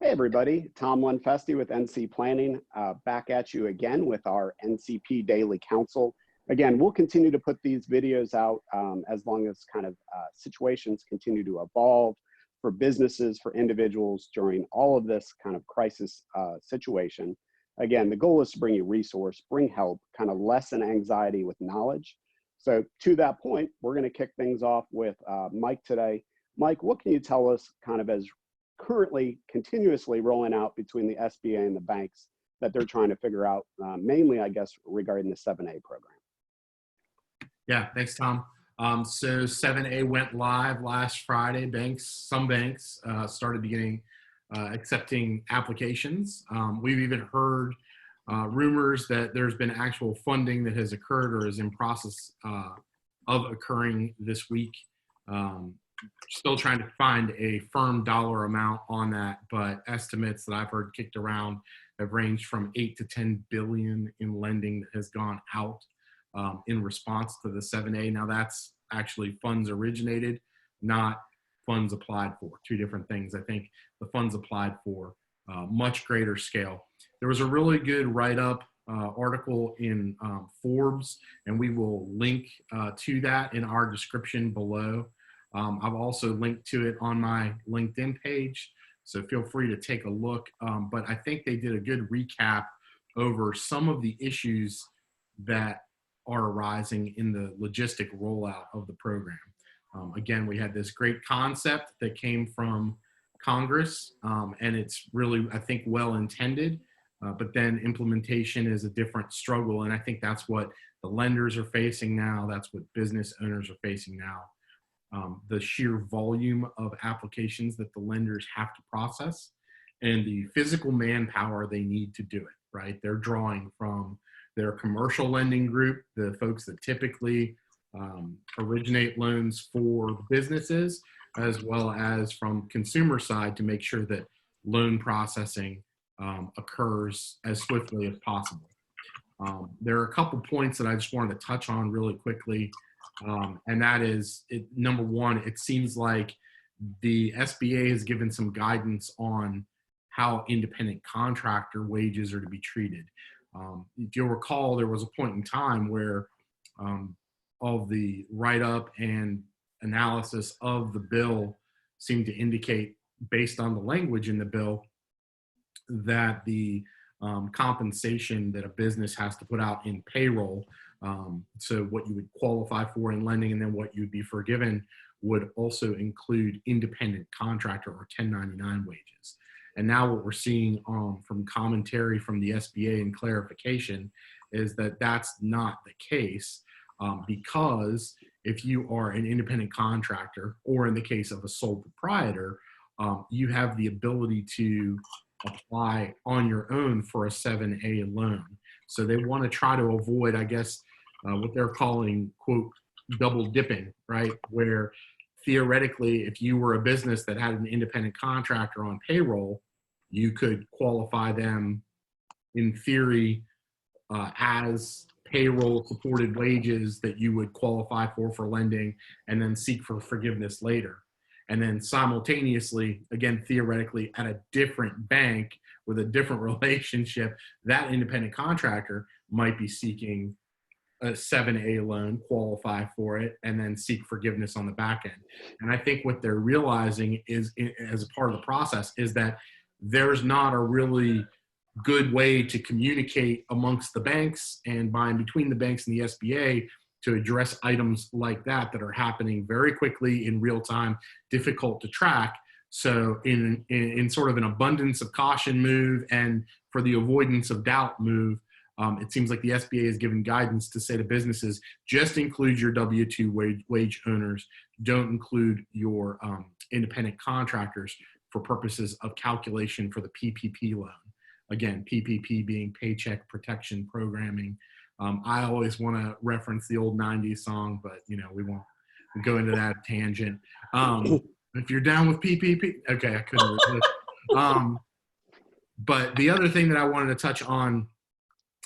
Hey everybody, Tom Lenfesti with NC Planning, back at you again with our NCP Daily Counsel. Again, we'll continue to put these videos out as long as situations continue to evolve for businesses, for individuals during all of this kind of crisis situation. Again, the goal is to bring you resource, bring help, kind of lessen anxiety with knowledge. So to that point, we're going to kick things off with Mike today. Mike, what can you tell us kind of as currently continuously rolling out between the SBA and the banks that they're trying to figure out, mainly, I guess, regarding the 7A program? Yeah, thanks, Tom. So 7A went live last Friday. Some banks started beginning accepting applications. We've even heard rumors that there's been actual funding that has occurred or is in process of occurring this week. Still trying to find a firm dollar amount on that, but estimates that I've heard kicked around have ranged from 8 to 10 billion in lending that has gone out in response to the 7A. Now that's actually funds originated, not funds applied for. Two different things. I think the funds applied for much greater scale. There was a really good write-up article in Forbes, and we will link to that in our description below. I've also linked to it on my LinkedIn page, so feel free to take a look. But I think they did a good recap over some of the issues that are arising in the logistic rollout of the program. Again, we had this great concept that came from Congress, and it's really, I think, well intended, but then implementation is a different struggle, and I think that's what the lenders are facing now. That's what business owners are facing now. The sheer volume of applications that the lenders have to process and the physical manpower they need to do it, right? They're drawing from their commercial lending group, the folks that typically originate loans for businesses, as well as from consumer side to make sure that loan processing occurs as swiftly as possible. There are a couple points that I just wanted to touch on really quickly. And that is, number one, it seems like the SBA has given some guidance on how independent contractor wages are to be treated. If you'll recall, there was a point in time where all of the write-up and analysis of the bill seemed to indicate, based on the language in the bill, that the compensation that a business has to put out in payroll, so what you would qualify for in lending and then what you'd be forgiven, would also include independent contractor or 1099 wages. And now what we're seeing from commentary from the SBA and clarification is that that's not the case, because if you are an independent contractor, or in the case of a sole proprietor, you have the ability to apply on your own for a 7A loan. So they want to try to avoid, I guess, what they're calling, quote, double dipping, right? Where theoretically, if you were a business that had an independent contractor on payroll, you could qualify them in theory as payroll supported wages that you would qualify for lending, and then seek for forgiveness later. And then simultaneously, again, theoretically, at a different bank with a different relationship, that independent contractor might be seeking a 7A loan, qualify for it, and then seek forgiveness on the back end. And I think what they're realizing is, as a part of the process, is that there's not a really good way to communicate amongst the banks and by and between the banks and the SBA to address items like that are happening very quickly in real time, difficult to track. So in sort of an abundance of caution move and for the avoidance of doubt move, it seems like the SBA has given guidance to say to businesses, just include your W-2 wage owners, don't include your independent contractors for purposes of calculation for the PPP loan. Again, PPP being Paycheck Protection Programming. I always want to reference the old 90s song, but we won't go into that tangent. If you're down with PPP, okay, I couldn't resist. But the other thing that I wanted to touch on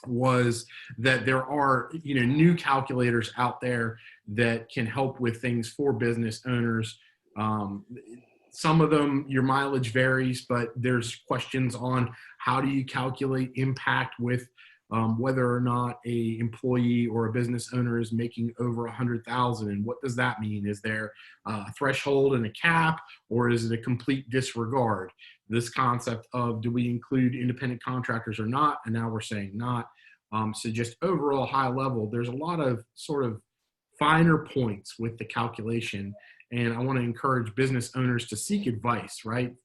was that there are new calculators out there that can help with things for business owners. some of them, your mileage varies, but there's questions on how do you calculate impact with whether or not a employee or a business owner is making over 100,000, and what does that mean? Is there a threshold and a cap, or is it a complete disregard? This concept of do we include independent contractors or not, and now we're saying not. So just overall high level, there's a lot of sort of finer points with the calculation, and I want to encourage business owners to seek advice, right?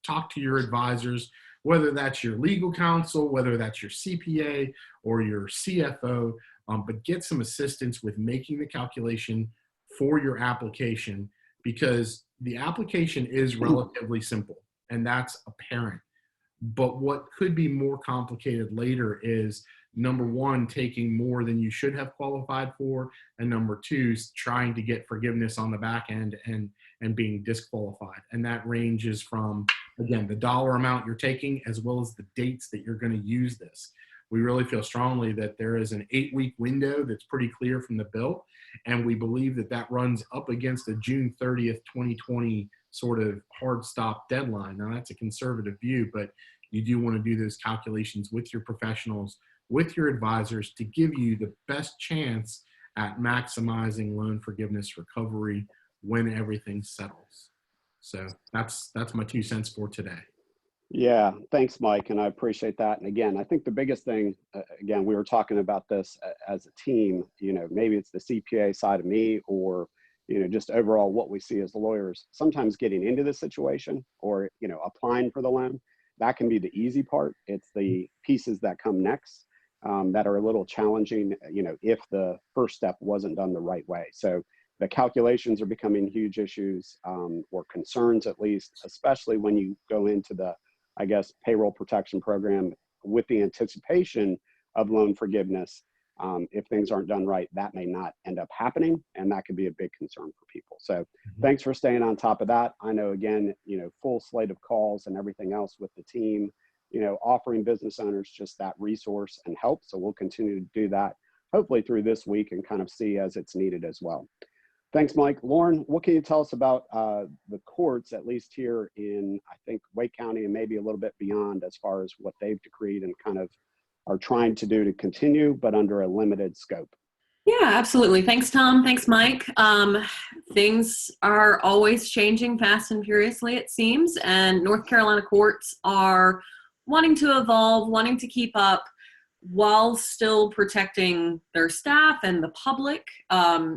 Talk to your advisors, whether that's your legal counsel, whether that's your CPA or your CFO, but get some assistance with making the calculation for your application, because the application is relatively simple, and that's apparent. But what could be more complicated later is, number one, taking more than you should have qualified for, and number two, trying to get forgiveness on the back end and being disqualified. And that ranges from, again, the dollar amount you're taking as well as the dates that you're going to use this. We really feel strongly that there is an 8-week window that's pretty clear from the bill, and we believe that that runs up against a June 30th, 2020 sort of hard stop deadline. Now, that's a conservative view, but you do want to do those calculations with your professionals, with your advisors, to give you the best chance at maximizing loan forgiveness recovery when everything settles. So that's my 2 cents for today. Yeah, thanks, Mike, and I appreciate that. And again, I think the biggest thing, again, we were talking about this as a team, maybe it's the CPA side of me, or, just overall what we see as lawyers, sometimes getting into this situation or, applying for the loan, that can be the easy part. It's the pieces that come next that are a little challenging, if the first step wasn't done the right way. So the calculations are becoming huge issues, or concerns at least, especially when you go into the, payroll protection program with the anticipation of loan forgiveness. If things aren't done right, that may not end up happening, and that could be a big concern for people. So thanks for staying on top of that. I know, again, full slate of calls and everything else with the team, offering business owners just that resource and help. So we'll continue to do that, hopefully through this week, and kind of see as it's needed as well. Thanks, Mike. Lauren, what can you tell us about the courts, at least here in, I think, Wake County and maybe a little bit beyond, as far as what they've decreed and kind of are trying to do to continue, but under a limited scope? Yeah, absolutely. Thanks, Tom. Thanks, Mike. Things are always changing fast and furiously, it seems, and North Carolina courts are wanting to evolve, wanting to keep up, while still protecting their staff and the public.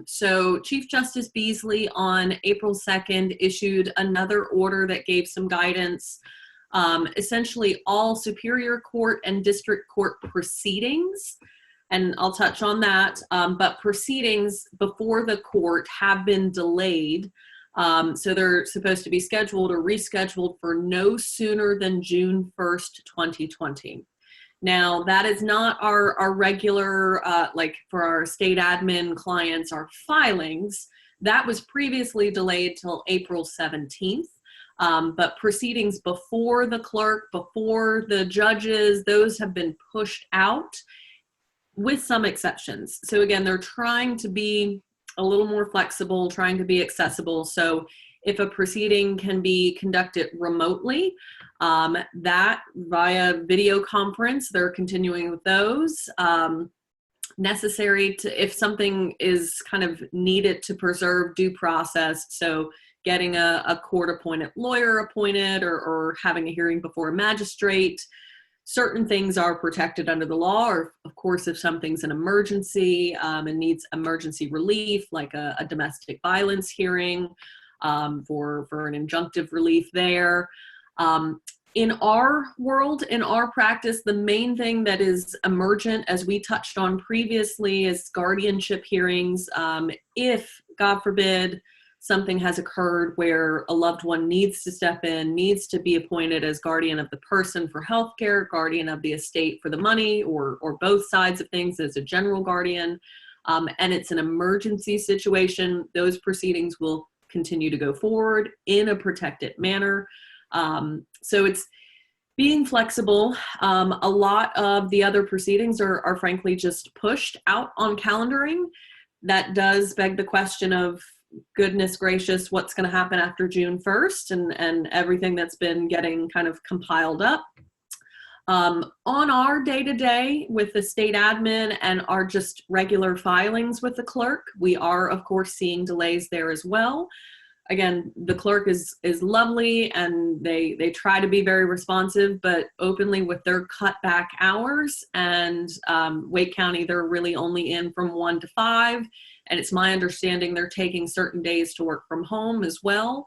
So Chief Justice Beasley on April 2nd issued another order that gave some guidance. Essentially all superior court and district court proceedings, and I'll touch on that, but proceedings before the court have been delayed. So they're supposed to be scheduled or rescheduled for no sooner than June 1st, 2020. Now, that is not our regular, like for our state admin clients, our filings. That was previously delayed till April 17th. But proceedings before the clerk, before the judges, those have been pushed out with some exceptions. So again, they're trying to be a little more flexible, trying to be accessible. So if a proceeding can be conducted remotely, that via video conference, they're continuing with those. Necessary to, if something is kind of needed to preserve due process, so getting a court-appointed lawyer appointed, or having a hearing before a magistrate, certain things are protected under the law. Or of course, if something's an emergency and needs emergency relief, like a domestic violence hearing, for an injunctive relief there. In our world, in our practice, the main thing that is emergent, as we touched on previously, is guardianship hearings. If, God forbid, something has occurred where a loved one needs to step in, needs to be appointed as guardian of the person for healthcare, guardian of the estate for the money, or both sides of things as a general guardian, and it's an emergency situation, those proceedings will continue to go forward in a protected manner. So it's being flexible. A lot of the other proceedings are frankly just pushed out on calendaring. That does beg the question of, goodness gracious, what's going to happen after June 1st and everything that's been getting kind of compiled up. On our day-to-day with the state admin and our just regular filings with the clerk, we are, of course, seeing delays there as well. Again, the clerk is lovely and they try to be very responsive, but openly with their cutback hours, and Wake County, they're really only in from 1 to 5. And it's my understanding they're taking certain days to work from home as well.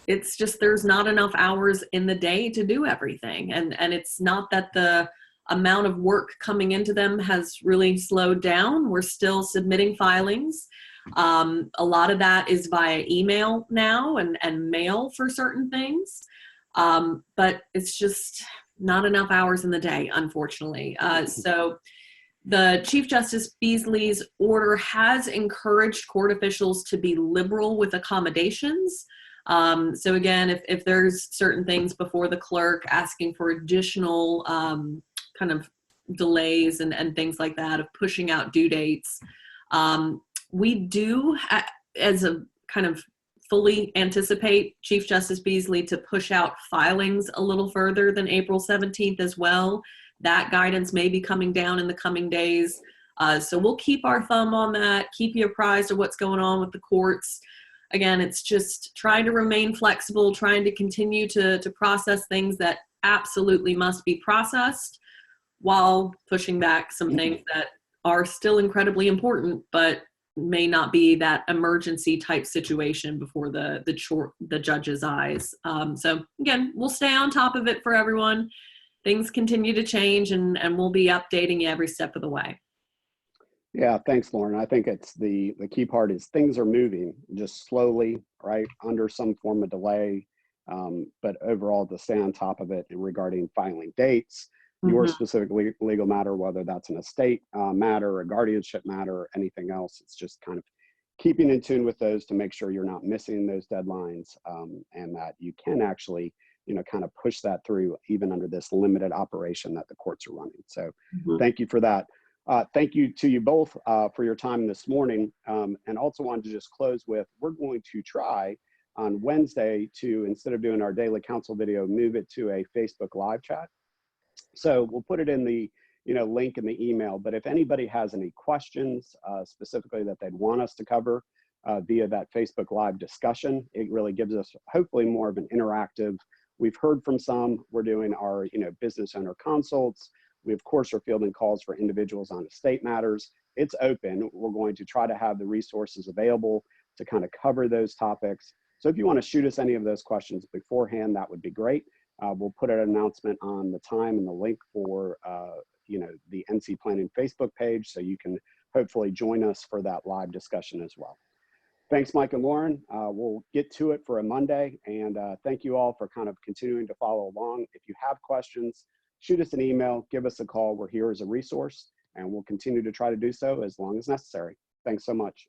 It's just there's not enough hours in the day to do everything. And it's not that the amount of work coming into them has really slowed down. We're still submitting filings. A lot of that is via email now and mail for certain things. But it's just not enough hours in the day, unfortunately. So the Chief Justice Beasley's order has encouraged court officials to be liberal with accommodations. So again, if there's certain things before the clerk asking for additional kind of delays and things like that, of pushing out due dates, we do, as a kind of fully anticipate Chief Justice Beasley to push out filings a little further than April 17th as well. That guidance may be coming down in the coming days. So we'll keep our thumb on that, keep you apprised of what's going on with the courts. Again, it's just trying to remain flexible, trying to continue to process things that absolutely must be processed while pushing back some things that are still incredibly important, but may not be that emergency type situation before the judge's eyes. So again, we'll stay on top of it for everyone. Things continue to change and we'll be updating you every step of the way. Yeah, thanks, Lauren. I think it's the key part is things are moving just slowly, right, under some form of delay, but overall to stay on top of it and regarding filing dates, your specific legal matter, whether that's an estate matter, a guardianship matter, or anything else, it's just kind of keeping in tune with those to make sure you're not missing those deadlines and that you can actually, kind of push that through even under this limited operation that the courts are running. So thank you for that. Thank you to you both for your time this morning. And also wanted to just close with, we're going to try on Wednesday to, instead of doing our daily counsel video, move it to a Facebook live chat. So we'll put it in the link in the email, but if anybody has any questions specifically that they'd want us to cover via that Facebook live discussion, it really gives us hopefully more of an interactive. We've heard from some, we're doing our business owner consults. We, of course, are fielding calls for individuals on estate matters. It's open. We're going to try to have the resources available to kind of cover those topics. So if you want to shoot us any of those questions beforehand, that would be great. We'll put an announcement on the time and the link for, the NC Planning Facebook page, so you can hopefully join us for that live discussion as well. Thanks, Mike and Lauren. We'll get to it for a Monday, and thank you all for kind of continuing to follow along. If you have questions, shoot us an email, give us a call. We're here as a resource, and we'll continue to try to do so as long as necessary. Thanks so much.